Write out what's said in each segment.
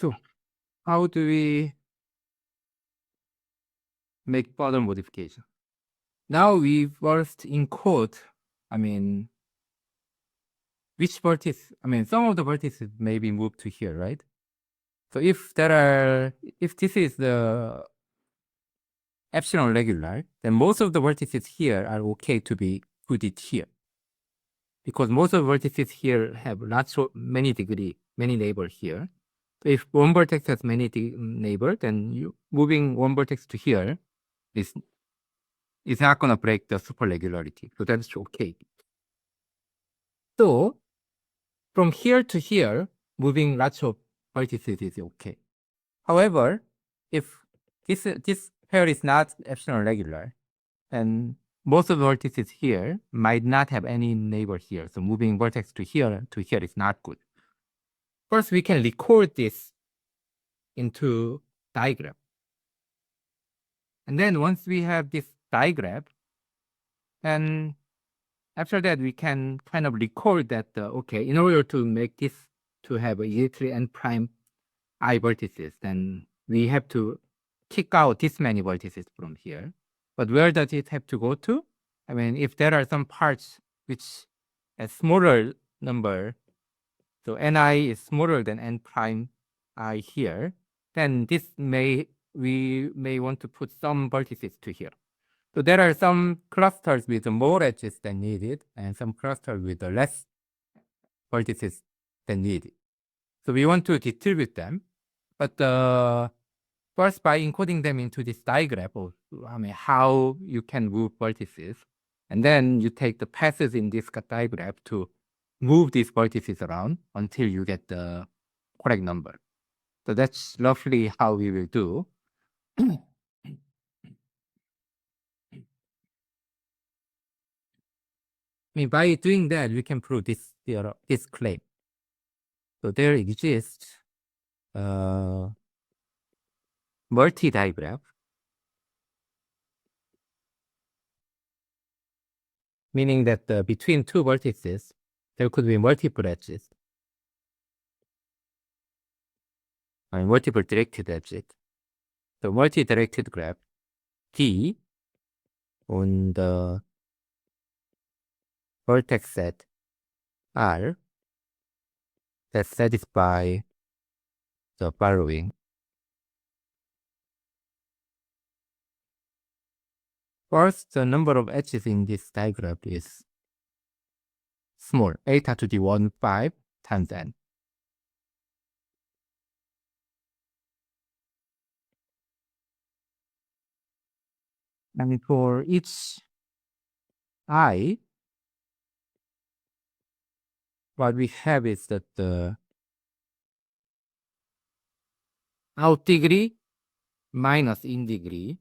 So how do we make further modification? Now we first encode, which vertex, some of the vertices may be moved to here, right? So if this is the epsilon regular, then most of the vertices here are okay to be put it here. Because most of the vertices here have many neighbors here. So if one vertex has many neighbors, then moving one vertex to here is not going to break the superregularity. So that's okay. So from here to here, moving lots of vertices is okay. However, if this pair is not epsilon regular, then most of the vertices here might not have any neighbor here. So moving vertex to here is not good. First, we can record this into diagram. And then once we have this diagram, then after that, we can kind of record that, okay, in order to make this to have exactly n prime I vertices, then we have to kick out this many vertices from here. But where does it have to go to? If there are some parts which a smaller number, so ni is smaller than n prime I here, then we may want to put some vertices to here. So there are some clusters with more edges than needed and some clusters with less vertices than needed. So we want to distribute them, but first by encoding them into this diagram of how you can move vertices, and then you take the passes in this diagram to move these vertices around until you get the correct number. So that's roughly how we will do. By doing that, we can prove this claim. So there exists multi-digraph, meaning that between two vertices, there could be multiple edges. Multiple directed edges. So multi-directed graph D on the vertex set R that satisfy the following. First, the number of edges in this diagram is small, eta to the 1, 5 times n. And for each I, what we have is that the out degree minus in degree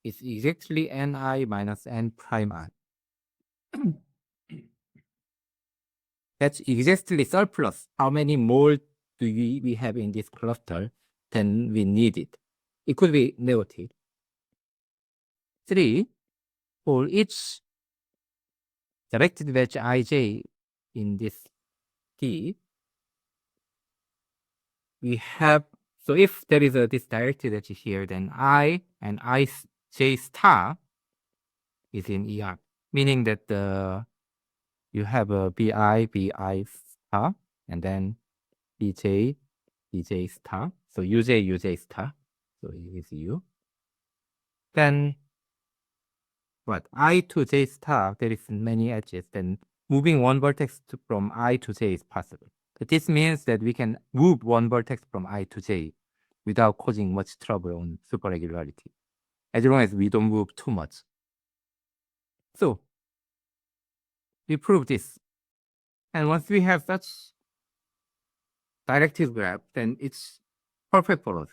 is exactly ni minus n prime I. That's exactly surplus. How many more do we have in this cluster than we needed? It could be negative. 3, for each directed wedge ij in this D, we have, so if there is this directed edge here, then I and ij star is in ER, meaning that you have a bi star, and then bj star, so uj star, so it is U. Then what? I to j star, there is many edges, then moving one vertex from I to j is possible. But this means that we can move one vertex from I to j without causing much trouble on superregularity, as long as we don't move too much. So we prove this. And once we have such directed graph, then it's perfect for us.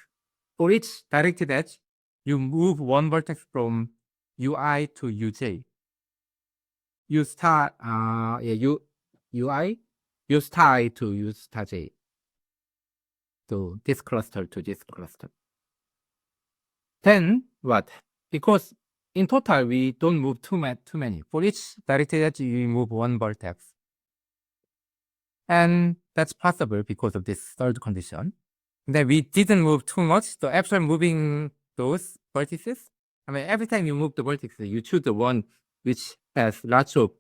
For each directed edge, you move one vertex from ui to uj. U star ui, u star I to u star j. So this cluster to this cluster. Then what? Because in total we don't move too many. For each directed edge, we move one vertex. And that's possible because of this third condition. Then we didn't move too much. So after moving those vertices, I mean, every time you move the vertices, you choose the one which has lots of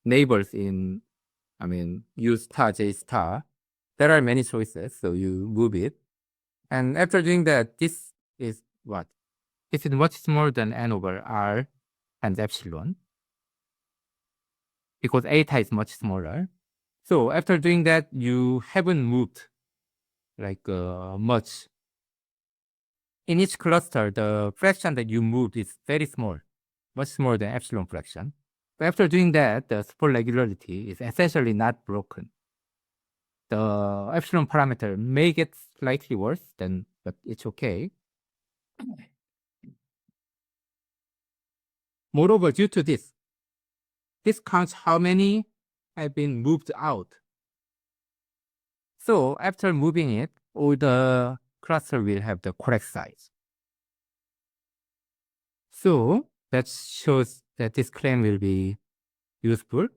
neighbors in, I mean, U star, J star. There are many choices, so you move it. And after doing that, this is what? This is much smaller than n over r times epsilon, because eta is much smaller. So after doing that, you haven't moved like much. In each cluster, the fraction that you moved is very small, much smaller than epsilon fraction. But after doing that, the support regularity is essentially not broken. The epsilon parameter may get slightly worse, but it's okay. Moreover, due to this counts how many have been moved out. So after moving it, all the cluster will have the correct size. So that shows that this claim will be useful.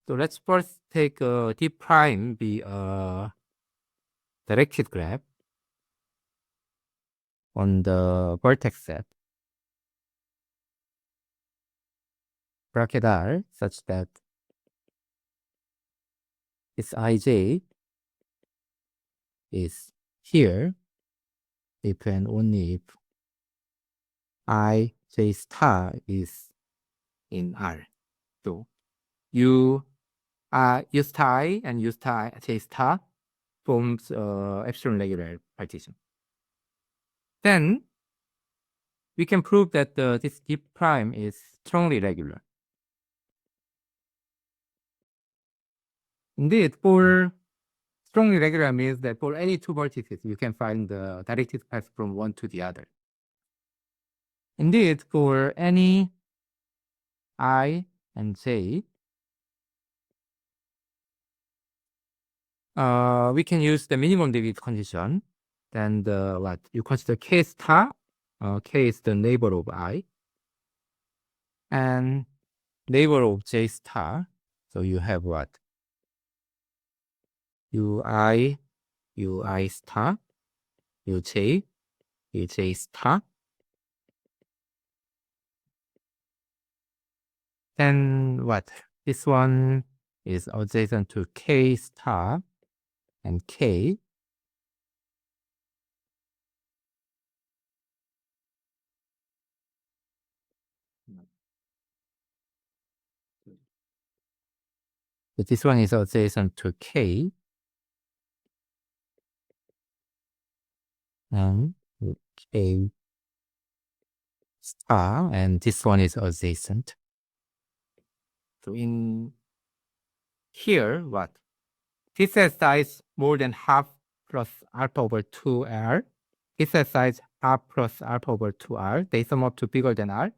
So let's first take d prime be a directed graph on the vertex set bracket R such that this ij is here if and only if ij star is in R. So U star I and U star j star forms epsilon regular partition. Then we can prove that this d prime is strongly regular. Indeed, for strongly regular means that for any two vertices, you can find the directed path from one to the other. Indeed, for any I and j, we can use the minimum degree condition. Then what you consider k star, k is the neighbor of I, and neighbor of j star. So you have what? ui star, uj star. Then what? This one is adjacent to k star and k. But this one is adjacent to k. And k star, and this one is adjacent. So in here, what? This has size more than half plus alpha over 2r. This has size half plus alpha over 2r. They sum up to bigger than r.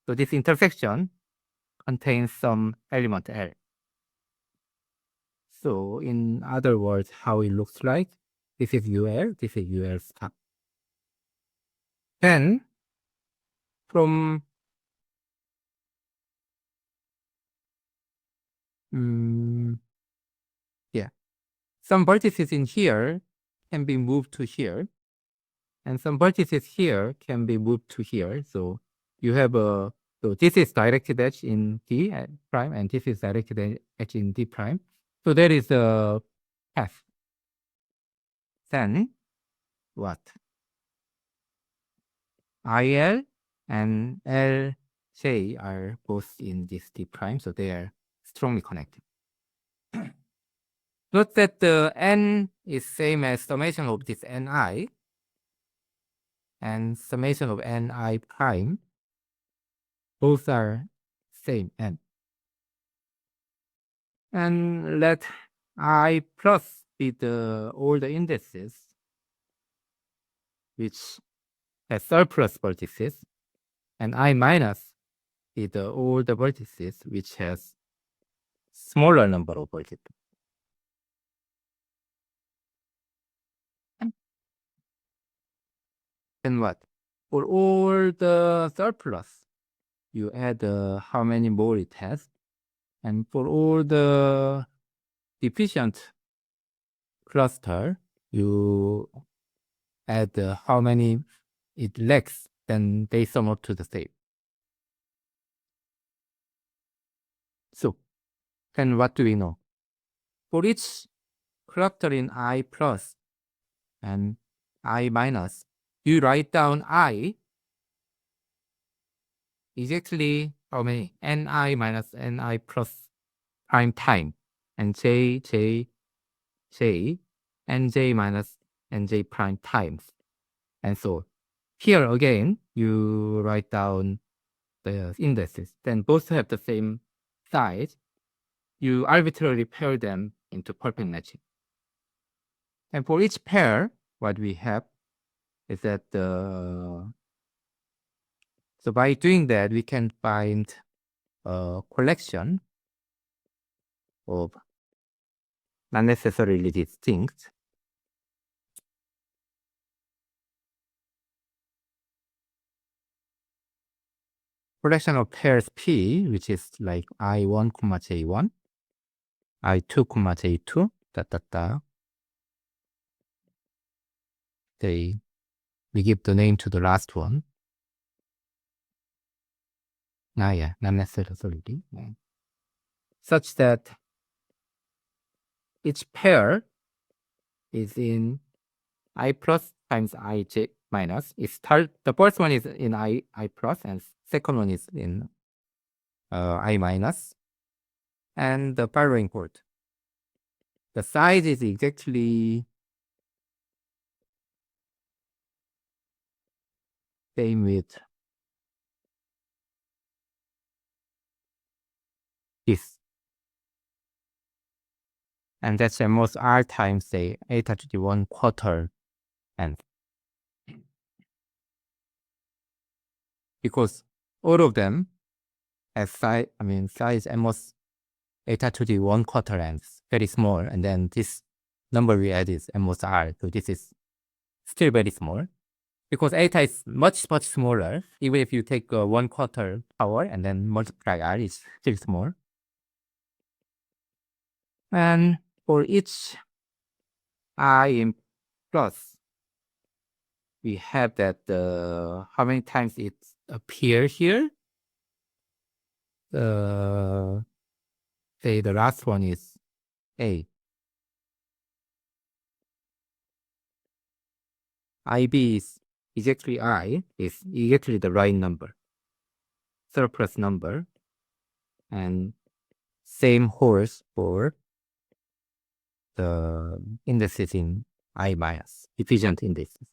So this intersection contains some element L. So in other words, how it looks like, this is UL, this is UL star. Then from some vertices in here can be moved to here, and some vertices here can be moved to here. So you have so this is directed edge in D prime, and this is directed edge in D prime. So there is a path. Then what? IL and LJ are both in this D prime, so they are strongly connected. Note that the n is same as summation of this ni and summation of ni prime. Both are same n. And let I plus be all the indices which has surplus vertices, and I minus be all the vertices which has smaller number of vertices. And what? For all the surplus, you add how many more it has. And for all the deficient cluster, you add how many it lacks, then they sum up to the same. So then what do we know? For each character in I plus and I minus, you write down I is actually how many? Ni minus ni plus prime time, and j, nj minus nj prime times. And so here again, you write down the indices. Then both have the same size. You arbitrarily pair them into perfect matching. And for each pair, what we have is that so by doing that, we can find a collection of not necessarily distinct collection of pairs P, which is like I1, J1, I2, J2, we give the name to the last one. Yeah, not necessarily. Such that each pair is in I plus times IJ minus. The first one is in I plus, and second one is in I minus. And the following port. The size is exactly same with this. And that's almost R times, say, eta to the 1/4 nth. Because all of them have size almost eta to the 1/4 nth, very small. And then this number we add is almost R. So this is still very small. Because eta is much smaller. Even if you take 1/4 power and then multiply R, it's still small. And for each I in plus, we have that how many times it appears here. Say the last one is A. IB is exactly I, is exactly the right number, surplus number, and same holds for the indices in I minus, efficient indices.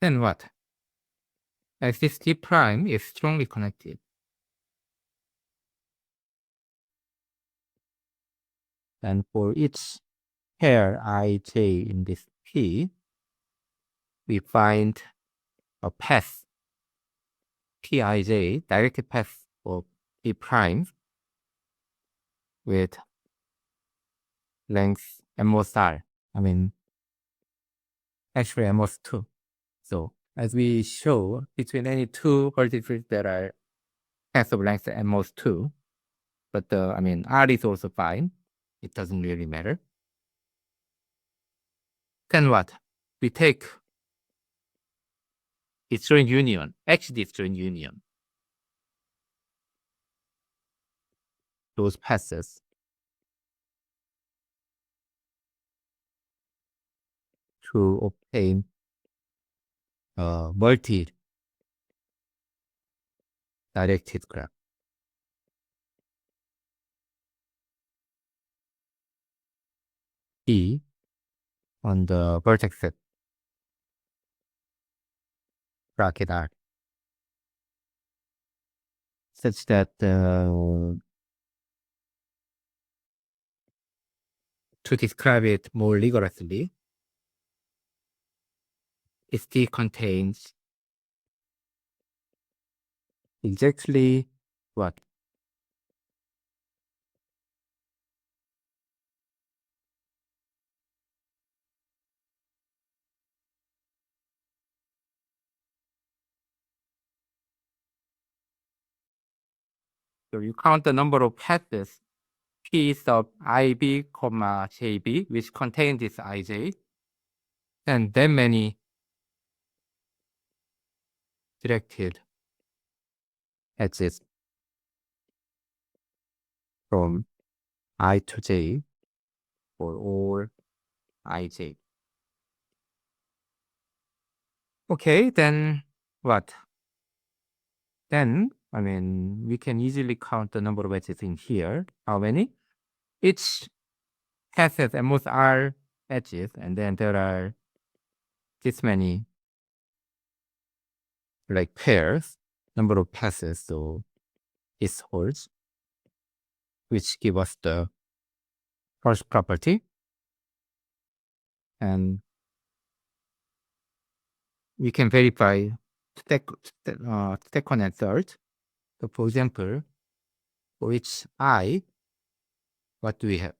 Then what? As this T prime is strongly connected, and for each pair ij in this P, we find a path Pij, directed path of P prime with length almost R. Actually almost 2. So as we show, between any two vertices that are paths of length almost 2, but R is also fine. It doesn't really matter. Then what? We take disjoint union, H-disjoint union, those paths to obtain a multi-directed graph. E on the vertex set bracket R, such that to describe it more rigorously, ST contains exactly what? So you count the number of paths P sub IB, comma JB, which contain this IJ, and then many directed edges from I to J for all IJ. Okay, then what? Then, we can easily count the number of edges in here. How many? Each path has at most R edges, and then there are this many like pairs, number of passes, so it holds, which give us the first property. And we can verify second and third. So for example, for each I, what do we have?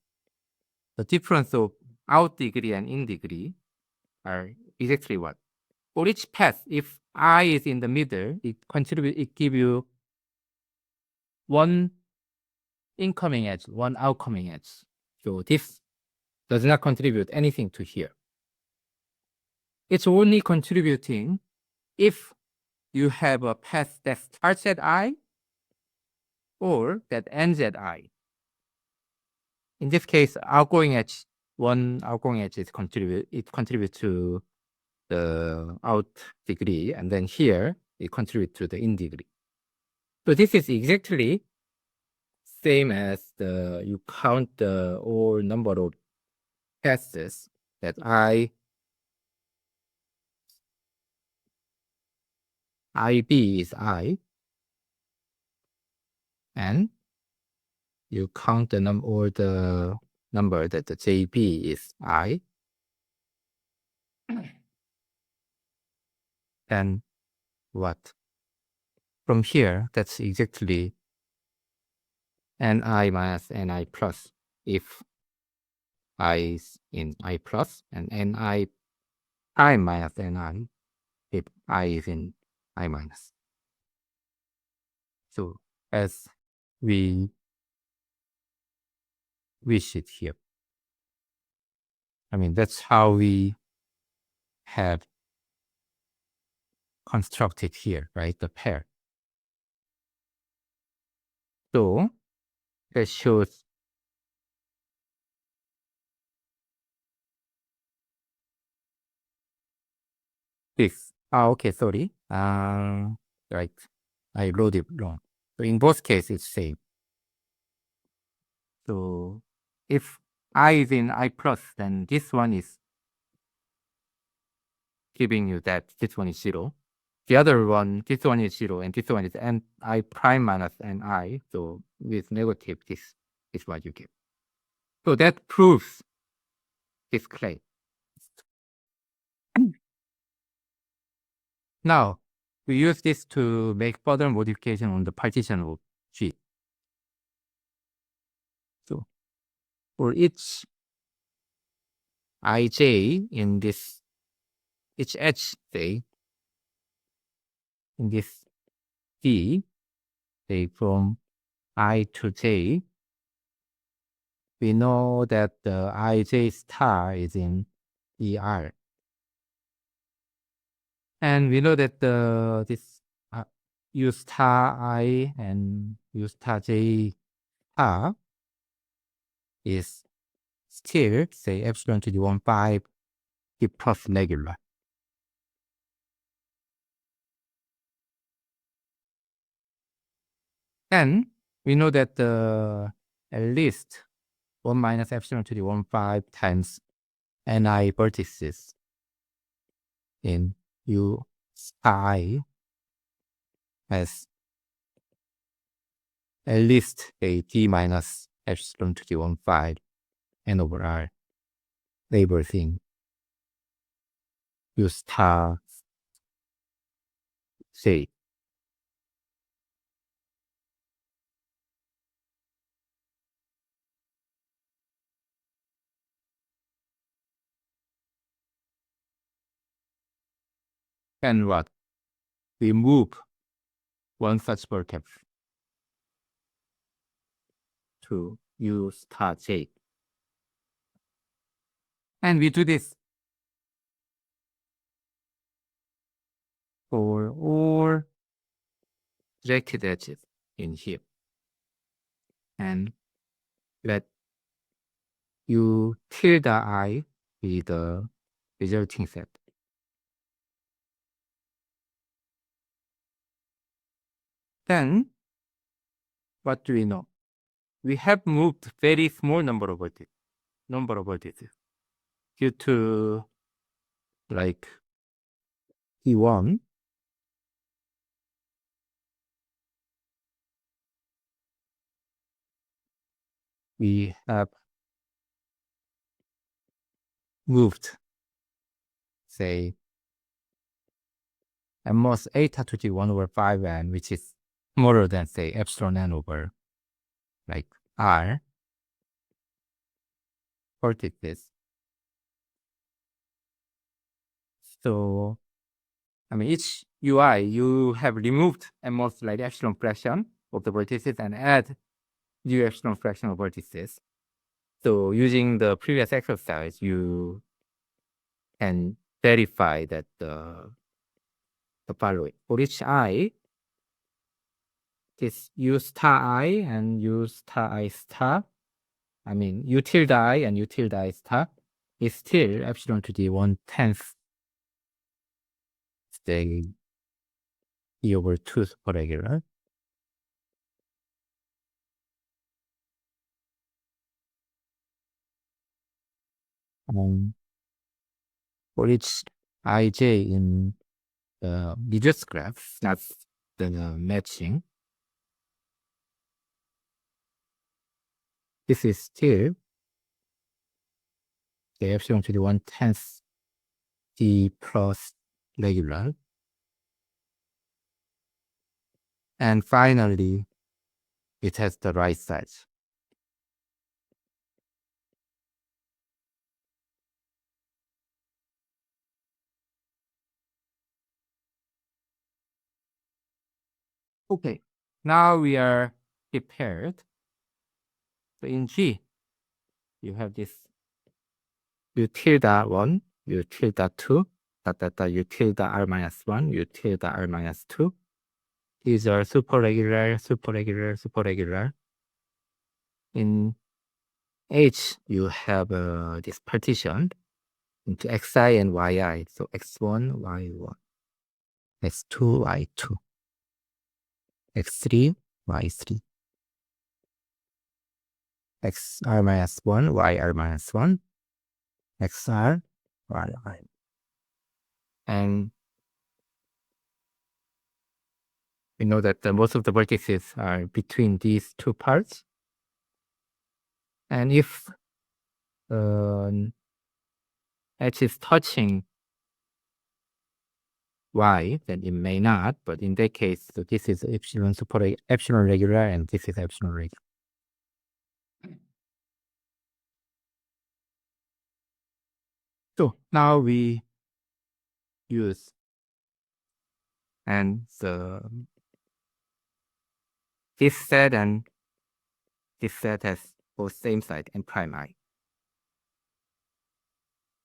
The difference of out degree and in degree are exactly what? For each path, if I is in the middle, it give you one incoming edge, one outcoming edge. So this does not contribute anything to here. It's only contributing if you have a path that starts at I or that ends at I. In this case, one outgoing edge contributes to the out degree, and then here it contributes to the in degree. So this is exactly same as you count the all number of passes that IB is I, and you count the number that the JB is I, and what? From here, that's exactly Ni minus Ni plus if I is in I plus, and Ni prime minus Ni if I is in I minus. So as we wish it here. That's how we have constructed here, right? The pair. So that shows this. Okay, sorry. Right. I wrote it wrong. So in both cases, it's same. So if I is in I plus, then this one is giving you that this one is 0. The other one, this one is 0, and this one is I prime minus Ni. So with negative, this is what you get. So that proves this claim. Now, we use this to make further modification on the partition of G. So for each ij in this, each edge, say, in this D, say from I to J, we know that the ij star is in ER. And we know that this U star I and U star J star is still, say, epsilon to the 1/5 plus regular. And we know that at least 1 minus epsilon to the 1/5 times Ni vertices in U I has at least a D minus epsilon to the 1/5 N over R labor thing. U star J. And what? We move one such vertex to U star J. And we do this for all directed edges in here. And let U tilde I be the resulting set. Then, what do we know? We have moved very small number of vertices due to like E1. We have moved, say, at most eta to the 1 over 5n, which is smaller than, say, epsilon n over, like, r vertices. So, I mean, each UI, you have removed at most like epsilon fraction of the vertices and add new epsilon fraction of vertices. So, using the previous exercise, you can verify that the following. For each I, this U star I and U star I star, I mean, U tilde I and U tilde I star is still epsilon to the 1/10th, say, E over 2 superregular. For each ij in the reduced graph, that's the matching. This is still the epsilon to the 1/10th d plus regular. And finally, it has the right side. Okay, now we are prepared. So in G, you have this U tilde 1, U tilde 2, U tilde r minus 1, U tilde r minus 2. These are superregular, superregular, superregular. In H, you have this partition into xi and yi. So x1, y1, x2, y2, x3, y3, xr minus 1, yr minus 1, xr, yi. And we know that most of the vertices are between these two parts. And if H is touching Y, then it may not. But in that case, so this is epsilon regular, and this is epsilon regular. So now we use, and this set and this set has both same side and prime I.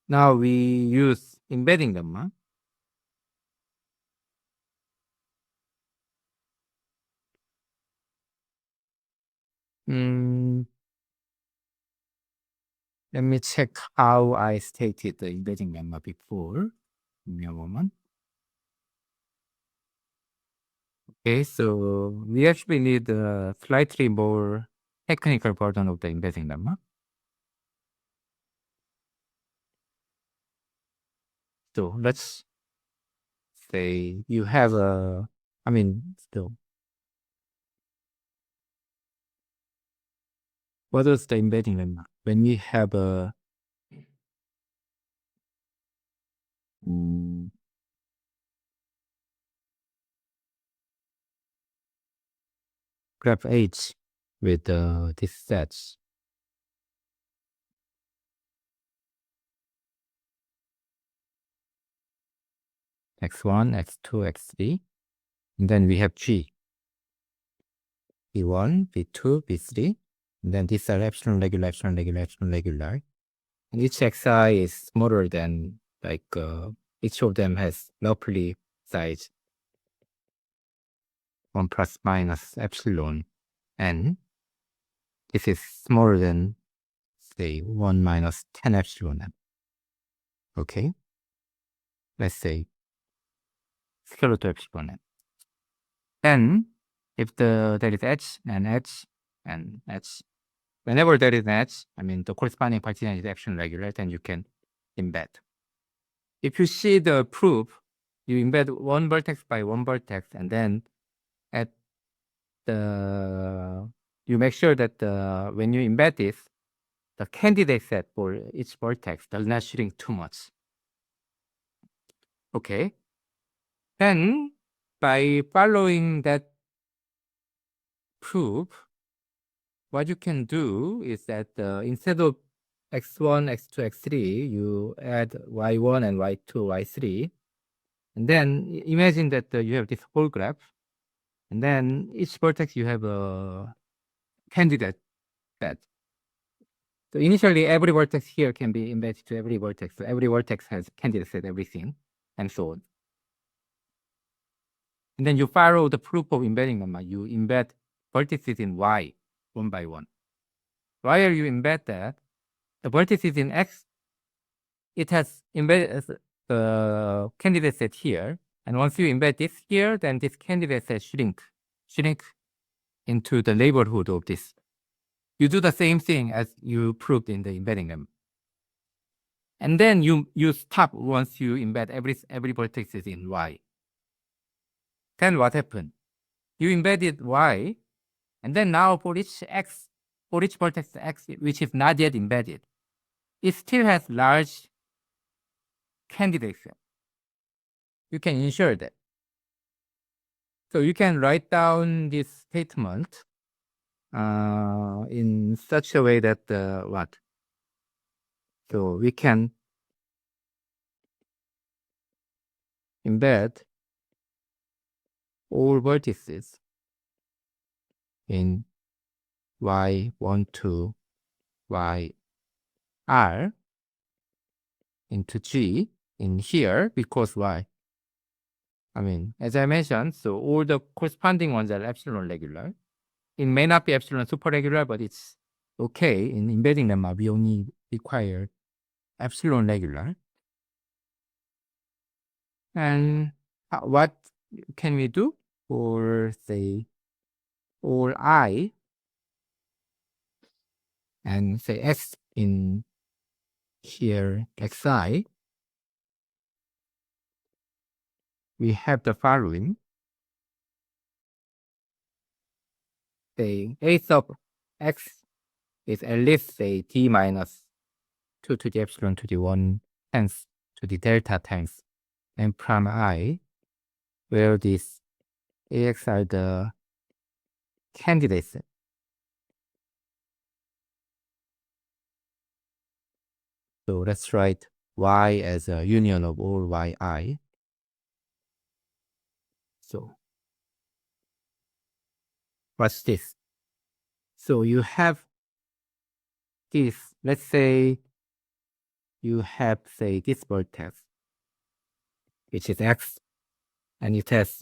Now we use embedding lemma. Let me check how I stated the embedding lemma before. Give me a moment. Okay, so we actually need a slightly more technical version of the embedding lemma. So let's say you have what is the embedding lemma? When we have a graph H with these sets. X1, X2, X3. And then we have G. B1, B2, B3. And then these are epsilon regular, epsilon regular, epsilon regular. And each xi is smaller than, like, each of them has roughly size 1 plus minus epsilon n. This is smaller than, say, 1 minus 10 epsilon n. Okay? Let's say scalar root of epsilon n. Then, if there is h and h and h, whenever there is an h, I mean the corresponding partition is epsilon regular, then you can embed. If you see the proof, you embed one vertex by one vertex, and then at you make sure that when you embed this, the candidate set for each vertex does not shrink too much. Okay. Then, by following that proof, what you can do is that instead of x1, x2, x3, you add y1 and y2, y3. And then imagine that you have this whole graph. And then each vertex you have a candidate set. So initially, every vertex here can be embedded to every vertex. So every vertex has candidate set everything, and so on. And then you follow the proof of embedding lemma. You embed vertices in Y one by one. While you embed that, the vertices in X, it has embedded the candidate set here. And once you embed this here, then this candidate set shrink into the neighborhood of this. You do the same thing as you proved in the embedding lemma. And then you stop once you embed every vertex is in Y. Then what happened? You embedded Y, and then now for each X, for each vertex X, which is not yet embedded, it still has large candidate set. You can ensure that. So you can write down this statement in such a way that what? So we can embed all vertices in y1 to yr into G in here, because why? I mean, as I mentioned, so all the corresponding ones are epsilon regular. It may not be epsilon superregular, but it's okay. In embedding lemma, we only require epsilon regular. And what can we do for, say, all I and say x in here xi? We have the following. Say a sub x is at least, say, d minus 2 to the epsilon to the 1 times to the delta times n prime I, where these ax are the candidates. So let's write y as a union of all yi. So what's this? So you have this, let's say you have, say, this vertex, which is x, and it has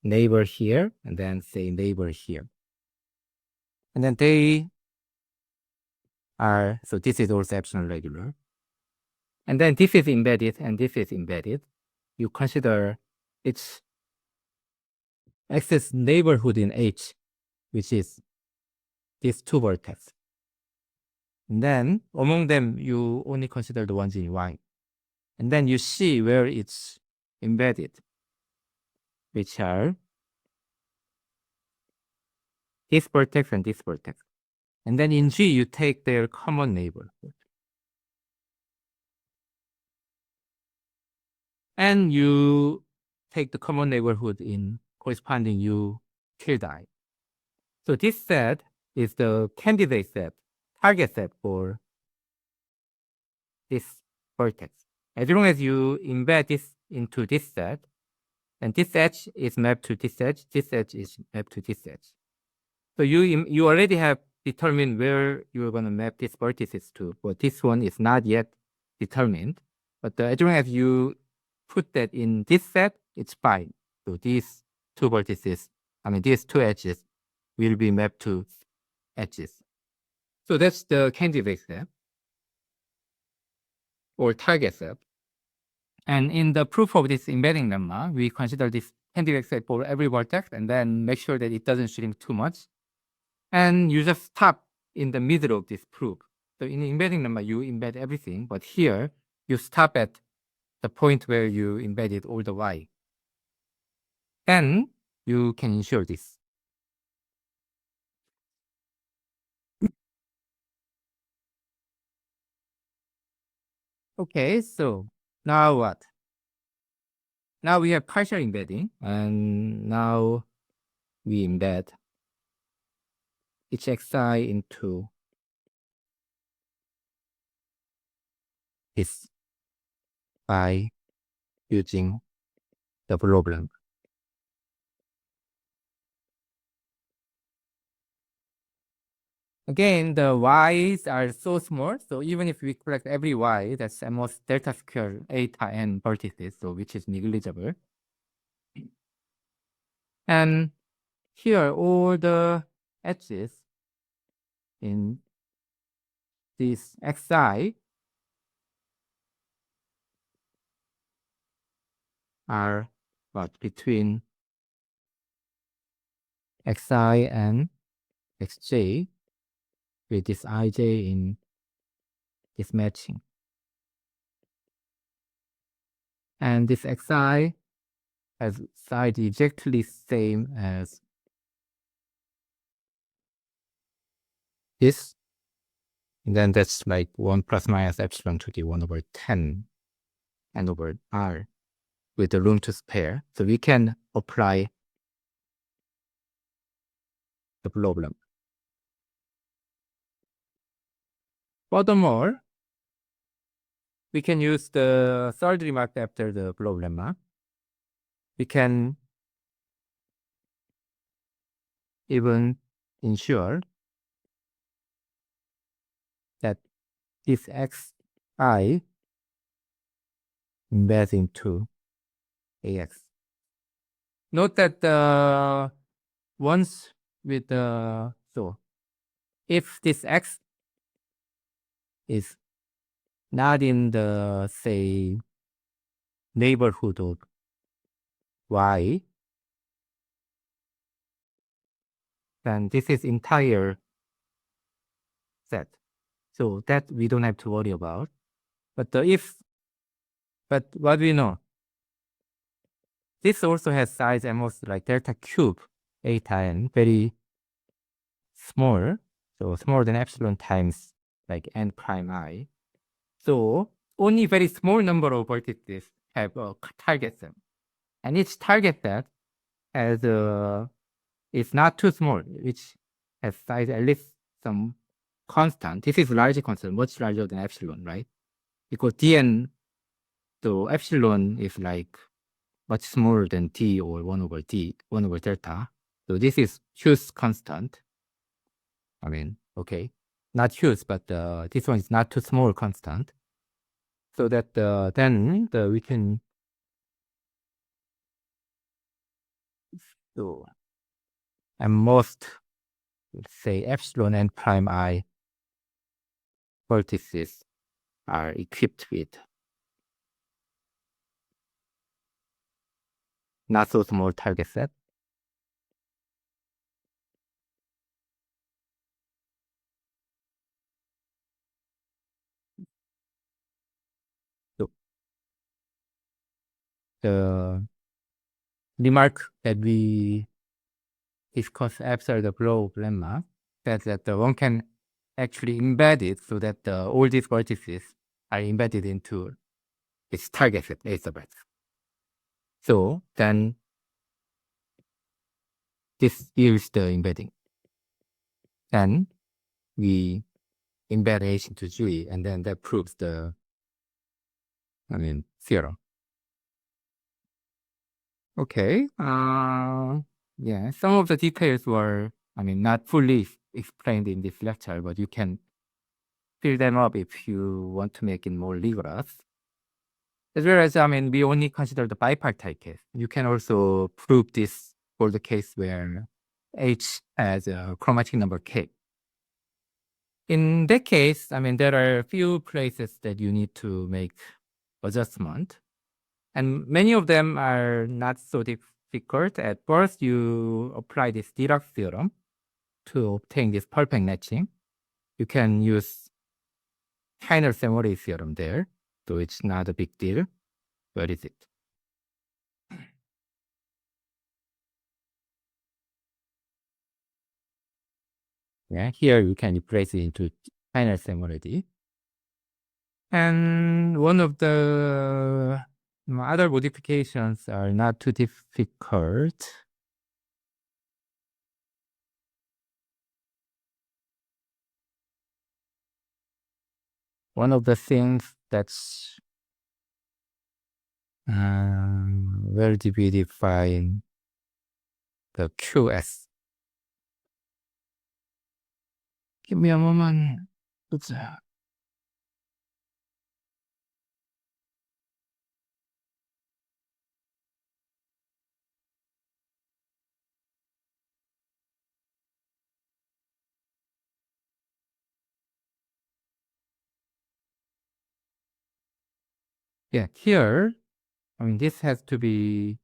neighbor here, and then say neighbor here. And then they are, so this is also epsilon regular. And then this is embedded, and this is embedded. You consider its x's neighborhood in H, which is these two vertex. And then among them, you only consider the ones in Y. And then you see where it's embedded, which are this vertex and this vertex. And then in G, you take their common neighborhood. And you take the common neighborhood in corresponding U tilde I. So this set is the candidate set, target set for this vertex. As long as you embed this into this set, and this edge is mapped to this edge is mapped to this edge. So you already have determined where you're going to map these vertices to, but this one is not yet determined. But as long as you put that in this set, it's fine. So these two vertices, these two edges will be mapped to edges. So that's the candidate set or target set. And in the proof of this embedding lemma, we consider this candidate set for every vertex and then make sure that it doesn't shrink too much. And you just stop in the middle of this proof. So in embedding lemma, you embed everything, but here you stop at the point where you embedded all the y. Then you can ensure this. Okay, so now what? Now we have partial embedding, and now we embed each xi into this by using the problem. Again, the y's are so small, so even if we collect every y, that's almost delta square eta n vertices, so which is negligible. And here, all the edges in this xi are what, between xi and xj with this ij in this matching. And this xi has side exactly same as this. And then that's like 1 plus minus epsilon to the 1 over 10 n over r with the room to spare. So we can apply the problem. Furthermore, we can use the third remark after the problem. We can even ensure that this xi embeds into ax. Note that the ones with the, so if this x is not in the, say, neighborhood of y, then this is entire set. So that we don't have to worry about. But but what we know, this also has size almost like delta cube eta n, very small. So smaller than epsilon times like n prime I. So only very small number of vertices have a target set. And each target set has is not too small, which has size at least some constant. This is large constant, much larger than epsilon, right? Because dn, so epsilon is like much smaller than t or 1 over t, 1 over delta. So this is huge constant. Okay, not huge, but this one is not too small constant. So that then we can, so and most, say, epsilon n prime I vertices are equipped with not so small target set. So the remark that we discussed after the blow lemma says that one can actually embed it so that all these vertices are embedded into its target set, A sub x. So then this yields the embedding. Then we embed H into G, and then that proves the, theorem. Okay. Yeah, some of the details were not fully explained in this lecture, but you can fill them up if you want to make it more rigorous. As well as, we only consider the bipartite case. You can also prove this for the case where H has a chromatic number K. In that case, there are a few places that you need to make adjustment. And many of them are not so difficult. At first, you apply this Dirac theorem to obtain this perfect matching. You can use Heiner-Samory theorem there, so it's not a big deal. Where is it? Yeah, here you can replace it into Heiner-Samory. And one of the other modifications are not too difficult. One of the things that's where did we define the QS? Give me a moment. Oops. Yeah, here, this has to be,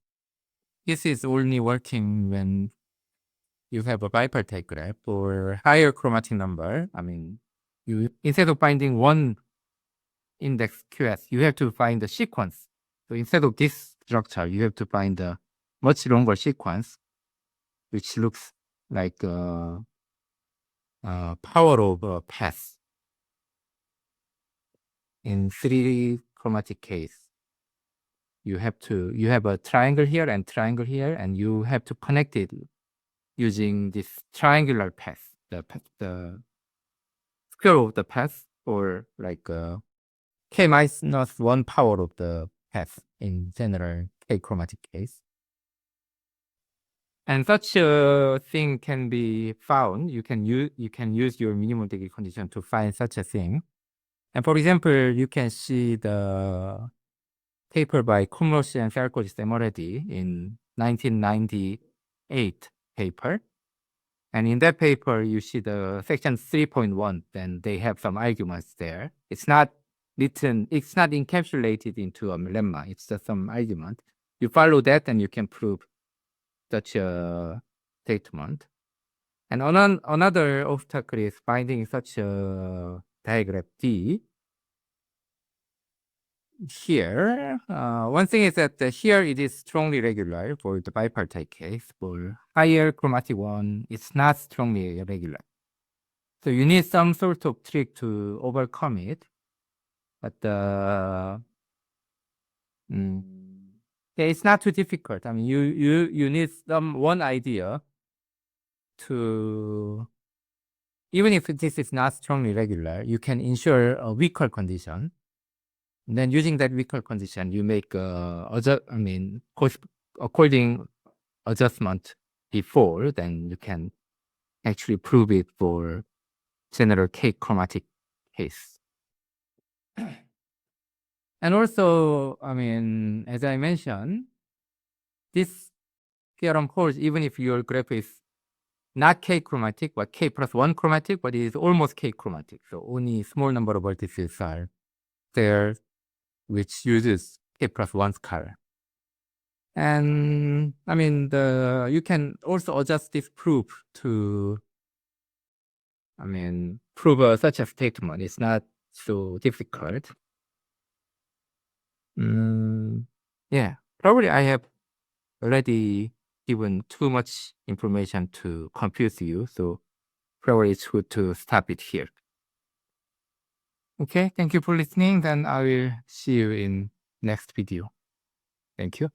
this is only working when you have a bipartite graph or higher chromatic number. You instead of finding one index QS, you have to find the sequence. So instead of this structure, you have to find a much longer sequence, which looks like power of a path in 3 chromatic case. You have a triangle here, and you have to connect it using this triangular path, the square of the path, or like k minus 1 power of the path in general k chromatic case. And such a thing can be found. You can use your minimum degree condition to find such a thing. And for example, you can see the paper by Kumroshi and Sarkozy-Semoredi in 1998 paper. And in that paper, you see the section 3.1, then they have some arguments there. It's not encapsulated into a lemma. It's just some argument. You follow that and you can prove such a statement. And another obstacle is finding such a diagram D. Here, one thing is that here it is strongly regular for the bipartite case. For higher chromatic one, it's not strongly regular. So you need some sort of trick to overcome it. But yeah, it's not too difficult. You need one idea to, even if this is not strongly regular, you can ensure a weaker condition. And then using that weaker condition, you make according adjustment before, then you can actually prove it for general K chromatic case. And also, as I mentioned, this theorem holds even if your graph is not K chromatic, but K plus 1 chromatic, but it is almost K chromatic. So only small number of vertices are there, which uses K plus 1 color. And you can also adjust this proof to, prove such a statement. It's not so difficult. Yeah, probably I have already given too much information to confuse you, so probably it's good to stop it here. Okay, thank you for listening. Then I will see you in next video. Thank you.